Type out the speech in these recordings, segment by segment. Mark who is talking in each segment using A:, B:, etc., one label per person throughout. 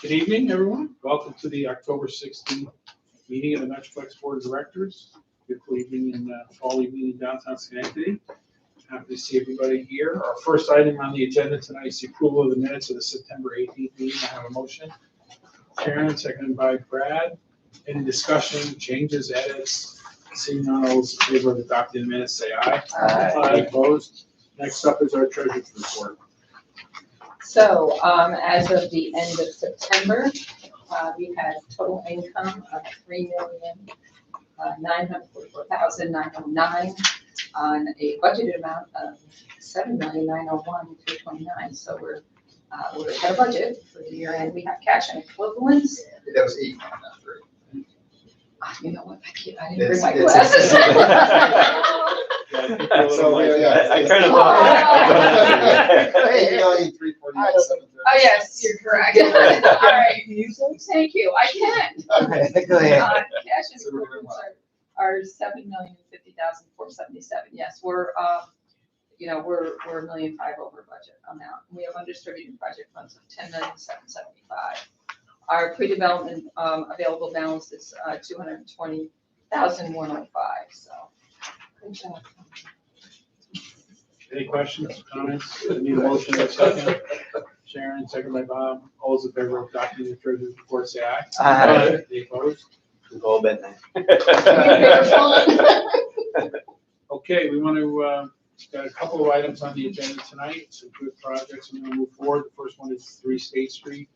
A: Good evening, everyone. Welcome to the October 16th meeting of the Metroplex Board of Directors. Beautiful evening and fall evening in downtown Schenectady. Happy to see everybody here. Our first item on the agenda tonight is the approval of the minutes of the September 18th meeting. I have a motion. Sharon, seconded by Brad. Any discussion, changes, edits? Seeing none, all those in favor of adopting the minutes, say aye. Aye. Opposed? Next up is our treasurer's report.
B: So, as of the end of September, we had total income of $3,944,909 on a budgeted amount of $7,901,229. So we're ahead of budget for the year end. We have cash and equivalents.
C: That was 8, not 3.
B: You know what? I didn't bring my glasses.
C: So yeah,
D: I kind of thought.
B: Oh, yes, you're correct. All right. Thank you. I can.
C: Go ahead.
B: Cash and equivalents are $7,050,477. Yes, we're $1.5 million over budget amount. We have undistributed project funds of $10,775,000. Our pre-development available balance is $220,105. So, good job.
A: Any questions, comments? Need a motion in a second. Sharon, second by Bob. All those in favor of adopting the treasurer's report, say aye.
D: Aye.
A: Any opposed?
D: We've all been there.
A: Okay, we want to, got a couple of items on the agenda tonight, some good projects. We're going to move forward. The first one is 3 State Street.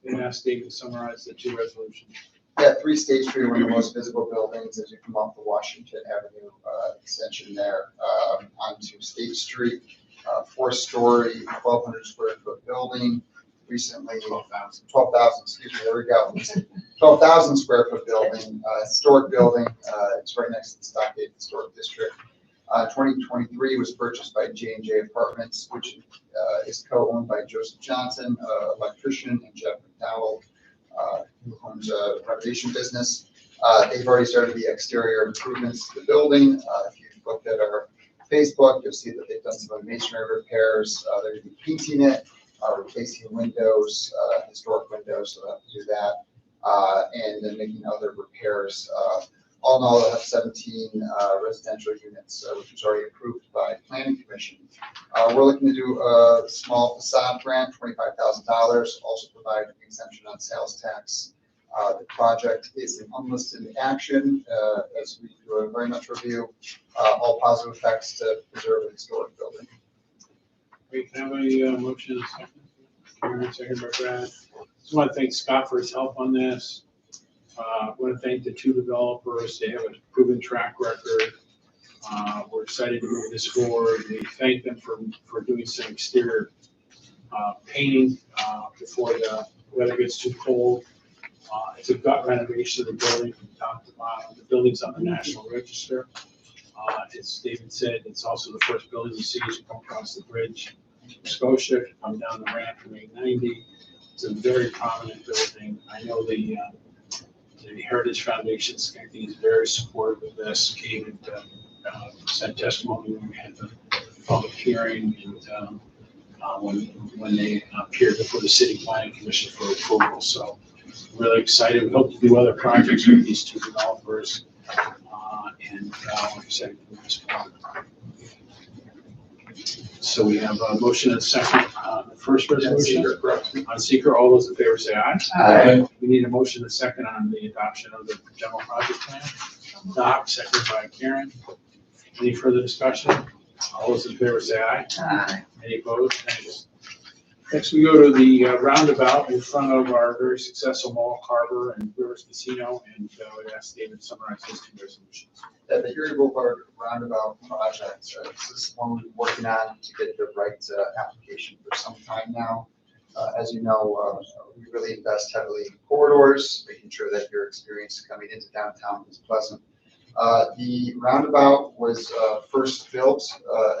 A: And ask David to summarize the 2 resolutions.
C: Yeah, 3 State Street, one of the most visible buildings as you come off the Washington Avenue extension there onto State Street. 4-story, 1,200 square foot building. Recently, 12,000, excuse me, there we go. 12,000 square foot building, historic building. It's right next to the Stockade Historic District. 2023 was purchased by J&J Apartments, which is co-owned by Joseph Johnson, electrician, and Jeff McDowell, who owns a renovation business. They've already started the exterior improvements to the building. If you've looked at our Facebook, you'll see that they've done some masonry repairs. They're going to be painting it, replacing windows, historic windows, so they'll have to do that, and then making other repairs. All in all, they'll have 17 residential units, which was already approved by Planning Commission. We're looking to do a small facade grant, $25,000, also provide an exemption on sales tax. The project is an unlisted action, as we do a very much review, all positive effects to preserve a historic building.
A: Great, can I have a motion in a second? Karen, second by Brad. Just want to thank Scott for his help on this. I want to thank the 2 developers. They have a proven track record. We're excited to move this forward. We thank them for doing some exterior painting before the weather gets too cold. It's a gut renovation of the building from top to bottom. The building's on the National Register. As David said, it's also the first building you see as you come across the bridge from Scotia, if you come down the ramp from 890. It's a very prominent building. I know the Heritage Foundation Schenectady is very supportive of this. Came and sent testimony when we had the public hearing and when they appeared before the City Planning Commission for approval. So really excited. We hope to do other projects with these 2 developers. And like I said, so we have a motion and a second. The first resolution on seeker. All those in favor say aye.
D: Aye.
A: We need a motion and a second on the adoption of the general project plan. Doc, seconded by Karen. Any further discussion? All those in favor say aye.
D: Aye.
A: Any opposed? Thanks. Next, we go to the roundabout in front of our very successful Mall Harbor and Rivers Casino, and I would ask David to summarize those 2 resolutions.
C: The Erie Boulevard roundabout project, this is one we've been working on to get the right application for some time now. As you know, we really invest heavily in corridors, making sure that your experience coming into downtown is pleasant. The roundabout was first built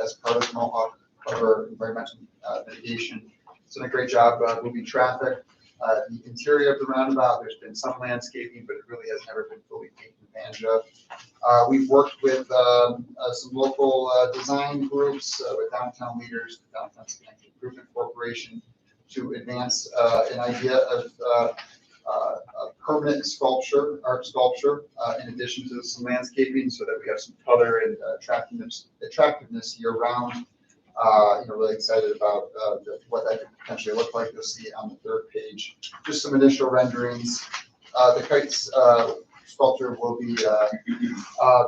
C: as part of Mohawk Harbor environmental mitigation. It's done a great job moving traffic. The interior of the roundabout, there's been some landscaping, but it really has never been fully taken advantage of. We've worked with some local design groups, with downtown leaders, the Downtown Schenectady Improvement Corporation, to advance an idea of a permanent sculpture, art sculpture, in addition to some landscaping, so that we have some color and attractiveness year round. Really excited about what that could potentially look like. You'll see on the third page, just some initial renderings. The kites sculpture will be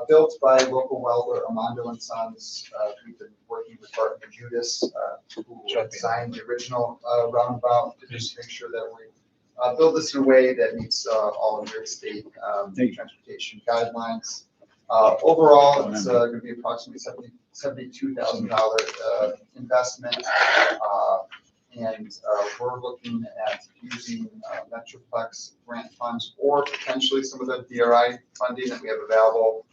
C: built by local welder Armando and Sons. We've been working with Barton Judas, who designed the original roundabout, to just make sure that we build this in a way that meets all of your state transportation guidelines. Overall, it's going to be approximately $72,000 investment, and we're looking at using Metroplex grant funds or potentially some of the DRI funding that we have available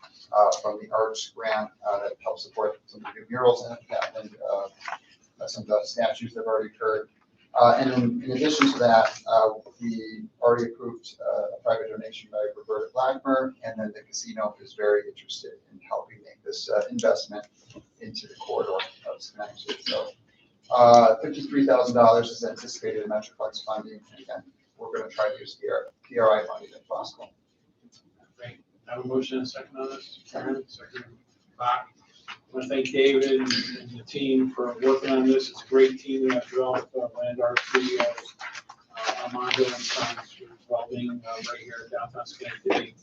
C: from the Arts grant that helps support some of the murals that have happened, some of the statues that have already occurred. And in addition to that, we already approved a private donation by Roberta Blackmer, and then the casino is very interested in helping make this investment into the corridor of Schenectady. So $53,000 is anticipated in Metroplex funding. And again, we're going to try to use PRI funding if possible.
A: Great. I have a motion and a second on this. Second, Bach. I want to thank David and the team for working on this. It's a great team that developed Land Art Studios, Armando and Sons, welding right here in downtown Schenectady,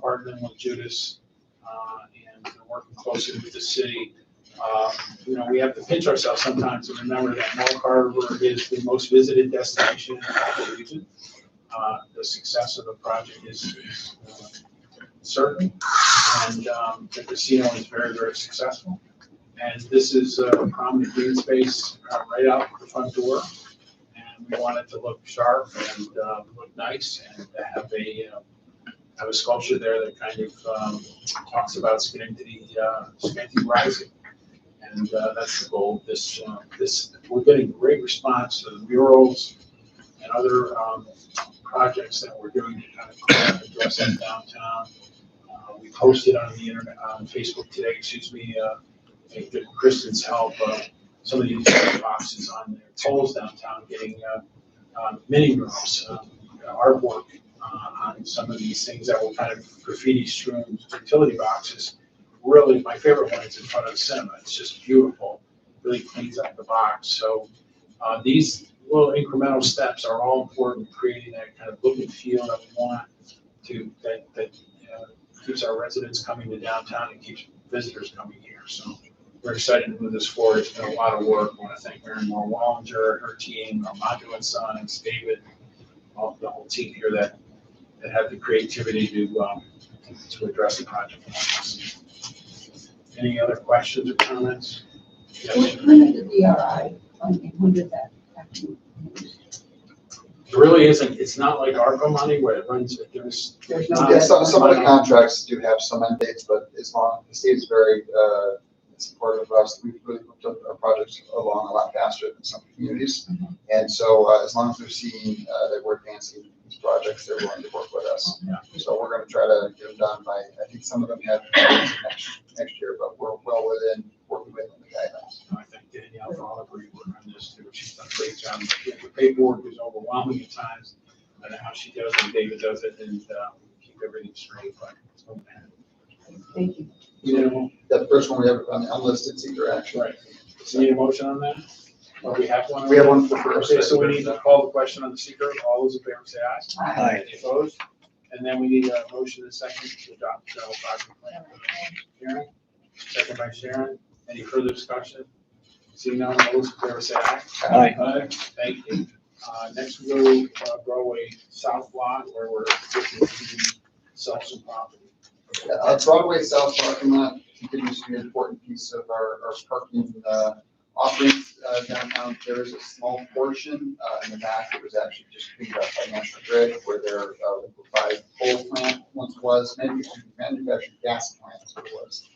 A: partnering with Judas, and working closely with the city. We have to pinch ourselves sometimes and remember that North Harbor is the most visited destination in the region. The success of the project is certain, and the casino is very, very successful. And this is a prominent green space right out the front door, and we want it to look sharp and look nice, and to have a sculpture there that kind of talks about Schenectady rising. And that's the goal of this. We're getting great response to the murals and other projects that we're doing to kind of address that downtown. We posted on the internet, on Facebook today, with Kristen's help, some of these boxes on the poles downtown, getting mini murals, artwork on some of these things that were kind of graffiti strewn utility boxes. Really, my favorite one is in front of the cinema. It's just beautiful, really cleans up the box. So these little incremental steps are all important in creating that kind of look and feel that we want to, that keeps our residents coming to downtown and keeps visitors coming here. So we're excited to move this forward. It's been a lot of work. I want to thank Mary Moore Wallinger, her team, Armando and Sons, David, the whole team here that had the creativity to address the project. Any other questions or comments? Yes.
E: When did the DRI funding, when did that happen?
A: It really isn't. It's not like ARPA money where it runs. There's
E: no.
C: Yeah, some of the contracts do have some end dates, but as long the state is very supportive of us, we've really moved up our projects along a lot faster than some communities.
E: Mm-hmm.
C: And so as long as they're seeing that we're advancing these projects, they're willing to work with us.
A: Yeah.
C: So we're going to try to get them done by, I think some of them have next year, but we're well within working within the guidelines.
A: I think Danielle for all of her work on this too. She's done a great job. The paperwork is overwhelming at times. I don't know how she does it, David does it, and keep everything straight. But it's going to happen.
E: Thank you.
C: The first one we have on the unlisted seeker action.
A: Right. So you need a motion on that? Or we have one?
C: We have one for first.
A: Okay, so we need to call the question on the seeker. All those in favor say aye.
D: Aye.
A: Any opposed? And then we need a motion and a second to adopt the general project plan. Karen, second by Sharon. Any further discussion? Seeing none, all those in favor say aye.
D: Aye.
A: Aye. Thank you. Next we go Broadway South Lot where we're looking to sell some property.
C: Broadway South parking lot continues to be an important piece of our parking offerings downtown. There is a small portion in the back that was actually just cleaned up by National Grid, where their liquefied coal plant once was, manufactured gas plant is what it was.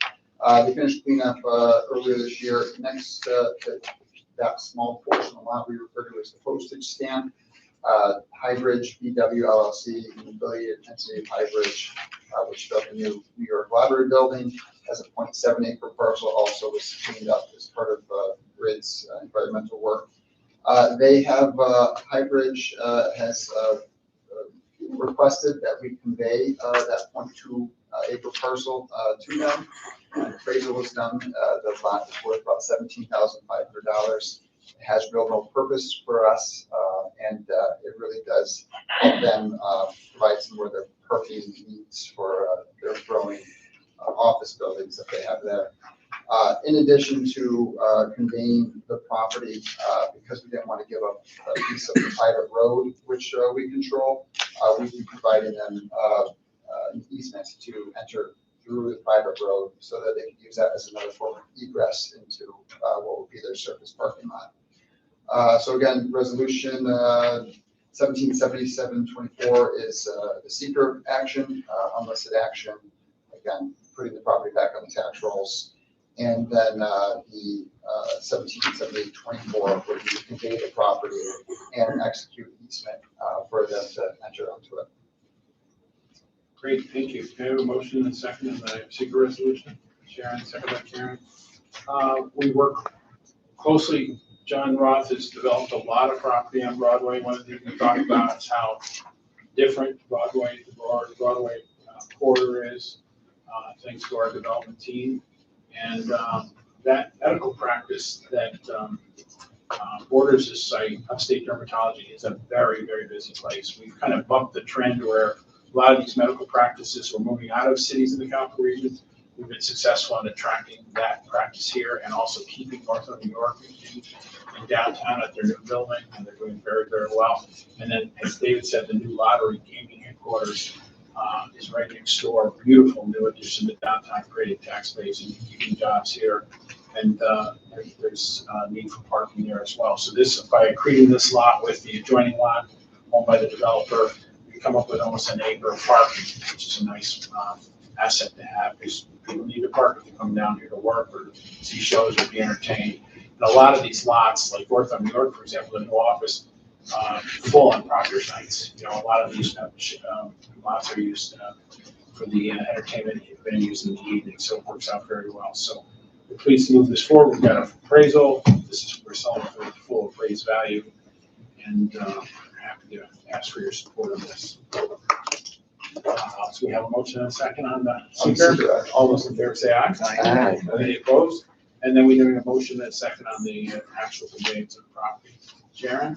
C: They finished cleanup earlier this year. Next to that small portion of the lot we refer to as the postage stamp. Highbridge BW LLC, an affiliated entity of Highbridge, which built a new New York library building, has a 0.7 acre parcel, also was cleaned up as part of Grid's environmental work. They have, Highbridge has requested that we convey that 0.2 acre parcel to them. An appraisal was done. The lot is worth about $17,500. It has real no purpose for us, and it really does help them provide some of their parking needs for their growing office buildings that they have there. In addition to conveying the property, because we didn't want to give up a piece of the private road, which we control, we've been providing them an easement to enter through the private road so that they can use that as another form of egress into what will be their surface parking lot. So again, resolution 1777-24 is the seeker action, unlisted action, again, putting the property back on the tax rolls. And then the 1778-24 would be convey the property and execute easement for them to enter onto it.
A: Great, thank you. Can I have a motion and a second on the secret resolution? Sharon, second by Karen. We work closely. John Roth has developed a lot of property on Broadway. One of the things we talked about is how different Broadway, the Broadway corridor is, thanks to our development team. And that medical practice that borders this site, Upstate Dermatology, is a very, very busy place. We've kind of bucked the trend where a lot of these medical practices were moving out of cities in the capital region. We've been successful in attracting that practice here and also keeping North of New York in downtown at their new building, and they're doing very, very well. And then, as David said, the new lottery gaming headquarters is right next door. Beautiful new addition to downtown, creating tax base and keeping jobs here. And there's need for parking there as well. So this, by creating this lot with the adjoining lot owned by the developer, we come up with almost an acre of parking, which is a nice asset to have, because people need to park if they come down here to work or see shows or be entertained. And a lot of these lots, like North on New York, for example, the new office, full on Proctor's nights. You know, a lot of these lots are used for the entertainment venues in the evening, so it works out very well. So we're pleased to move this forward. We've got an appraisal. We're selling for the full appraised value, and happy to ask for your support on this. So we have a motion and a second on the seeker. All those in favor say aye.
D: Aye.
A: Any opposed? And then we have a motion and a second on the actual conveyance of the property. Sharon,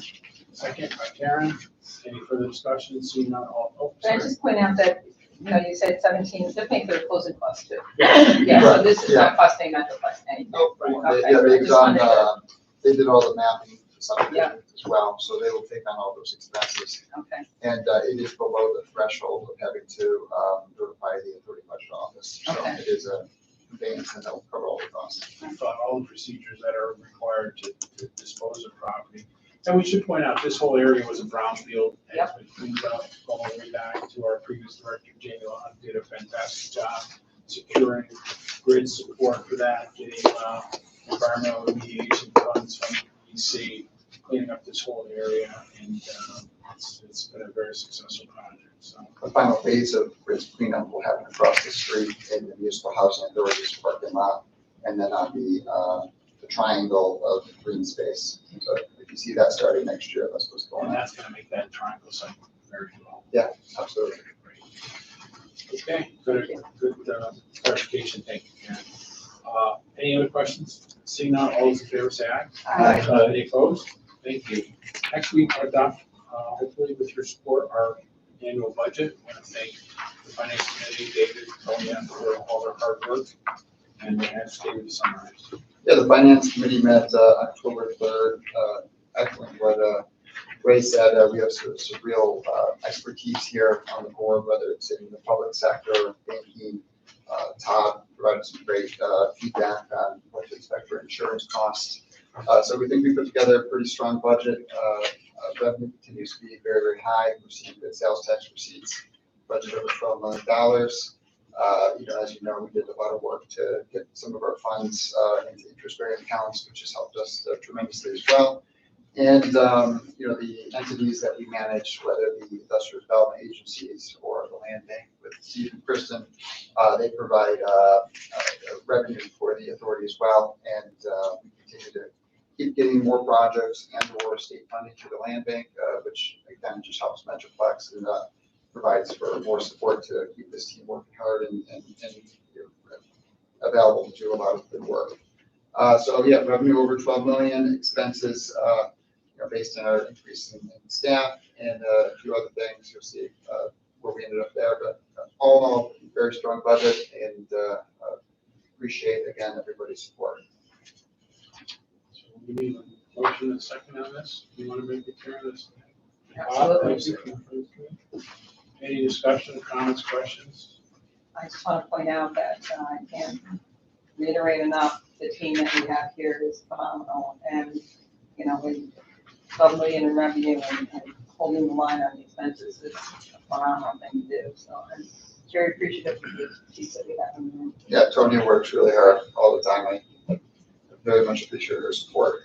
A: second by Karen. Any further discussion? Seeing none, all.
B: Can I just point out that, you know, you said 17, they're paying for the closing costs too.
A: Yeah.
B: Yeah, so this is not costing Metroplex anything.
C: Nope.
B: Okay,
C: Yeah,
B: I
C: they've
B: just
C: done,
B: wanted to-
C: they did all the mapping for subdivision
B: Yeah.
C: as well, so they will take on all those expenses.
B: Okay,
C: And it is below the threshold of having to notify the authority budget office. So
B: Okay.
C: it is a conveyance and they'll cover all the costs.
A: We thought all the procedures that are required to dispose of property. And we should point out, this whole area was a brownfield. It's
B: Yep.
A: been cleaned up, going all the way back to our previous director, Jamie Lott, did a fantastic job securing grid support for that, getting environmental remediation funds from EC, cleaning up this whole area, and it's been a very successful project, so.
C: The final phase of grid cleanup will happen across the street in the municipal housing authority's parking lot, and then on the triangle of green space. So if you see that starting next year, that's what's going
A: And
C: on.
A: that's gonna make that triangle site very well.
C: Yeah, absolutely.
A: Okay, good clarification, thank you, Karen. Any other questions? Seeing none, all those in favor say aye.
B: Aye.
A: Any opposed? Thank you. Next week, adopt, hopefully with your support, our annual budget. I want to thank the finance committee, David, Tonya, for all their hard work, and ask David to summarize.
C: Yeah, the finance committee met October 3rd, echoing what Ray said. We have some real expertise here on the board, whether it's in the public sector, banking. Todd provided some great feedback on what to expect for insurance costs. So we think we put together a pretty strong budget. Revenue continues to be very, very high. We're seeing good sales tax receipts, budget over $12 million. As you know, we did a lot of work to get some of our funds into interest-bearing accounts, which has helped us tremendously as well. And, you know, the entities that we manage, whether the industrial development agencies or the land bank with Steve and Kristen, they provide revenue for the authority as well. And we continue to keep getting more projects and more state funding through the land bank, which again just helps Metroplex and provides for more support to keep this team working hard and you know, available to do a lot of good work. So yeah, revenue over 12 million, expenses, you know, based on our increase in staff and a few other things. You'll see where we ended up there, but all in all, very strong budget, and appreciate again everybody's support.
A: So we need a motion and a second on this. You want to make a turn on this?
B: Absolutely.
A: Thank you. Any discussion, comments, questions?
B: I just want to point out that I can't reiterate enough, the team that we have here is phenomenal. And, you know, with 12 million in revenue and holding the line on the expenses is a phenomenal thing to do. So I'm very appreciative of the piece that we have in the room.
C: Yeah, Tonya works really hard all the time. I very much appreciate her support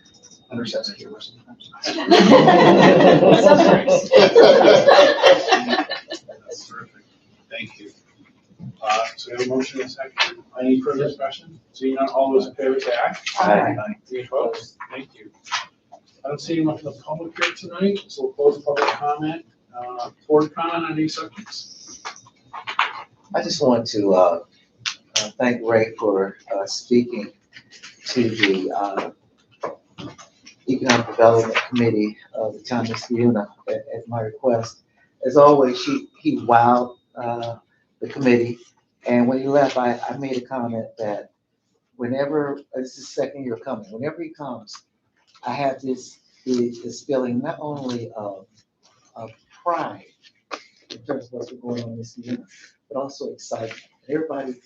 C: and her sense of humor sometimes.
A: That's terrific. Thank you. So we have a motion and a second. Any further discussion? Seeing none, all those in favor say aye.
B: Aye.
A: Any opposed? Thank you. I don't see anyone from the public here tonight, so we'll close public comment. Board comment on these subjects?
F: I just want to thank Ray for speaking to the Economic Development Committee of the town of Siuna at my request. As always, he wowed the committee, and when he left, I made a comment that whenever, this is the second year coming, whenever he comes, I have this feeling not only of pride in terms of what's going on this year, but also excitement. Everybody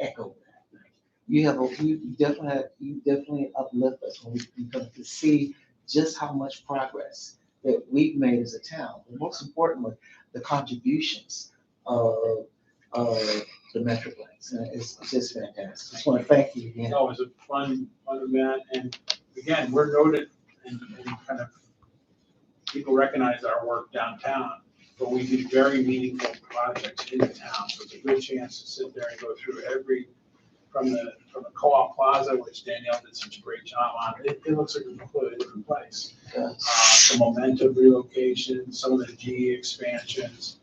F: echoed that. You definitely uplift us when we come to see just how much progress that we've made as a town. But most importantly, the contributions of the Metroplex. And it's just fantastic. Just want to thank you again.
A: No, it was a fun event, and again, we're noted and kind of people recognize our work downtown, but we do very meaningful projects in the town. So it's a good chance to sit there and go through every, from the Co-op Plaza, which Danielle did such a great job on. It looks like a completely different place.
F: Yeah.
A: The Momentum relocation, some of the GE expansions.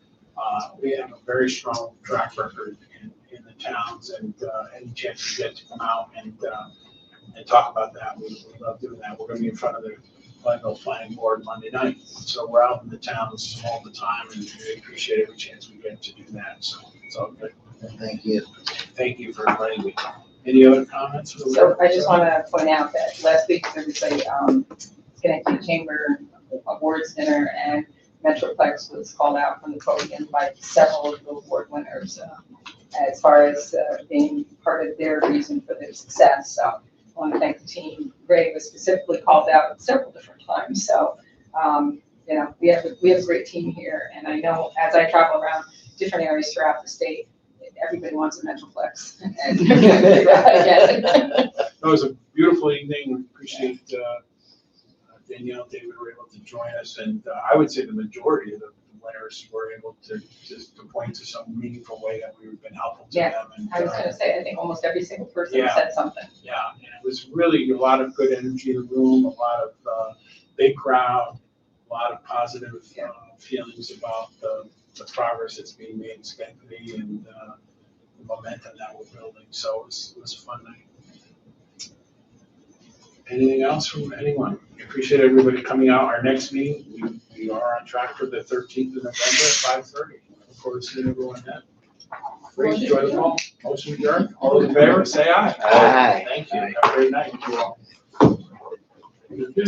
A: We have a very strong track record in the towns, and any chance we get to come out and talk about that, we love doing that. We're going to be in front of the Glenville Planning Board Monday night, so we're out in the towns all the time, and we appreciate every chance we get to do that. So it's all good.
F: Thank you.
A: Thank you for inviting me. Any other comments?
B: So I just want to point out that last week there was a Schenectady Chamber Awards dinner, and Metroplex was called out from the podium by several of the award winners as far as being part of their reason for their success. So I want to thank the team. Ray was specifically called out several different times. So you know, we have a great team here, and I know as I travel around different areas throughout the state, everybody wants a Metroplex. And
A: It was a beautiful evening. Appreciate Danielle and David were able to join us, and I would say the majority of the winners were able to point to some meaningful way that we've been helpful to them. And,
B: I was going to say, I think almost every single person
A: Yeah.
B: said something.
A: Yeah, and it was really a lot of good energy in the room, a lot of big crowd, a lot of positive feelings about the progress that's being made in Schenectady and the momentum that we're building. So it was a fun night. Anything else from anyone? I appreciate everybody coming out. Our next meeting, we are on track for the 13th of November at 5:30. Look forward to seeing everyone then. Great, enjoy the call. Motion adjourned. All those in favor, say aye.
F: Aye.
A: Thank you. Have a great night. You all.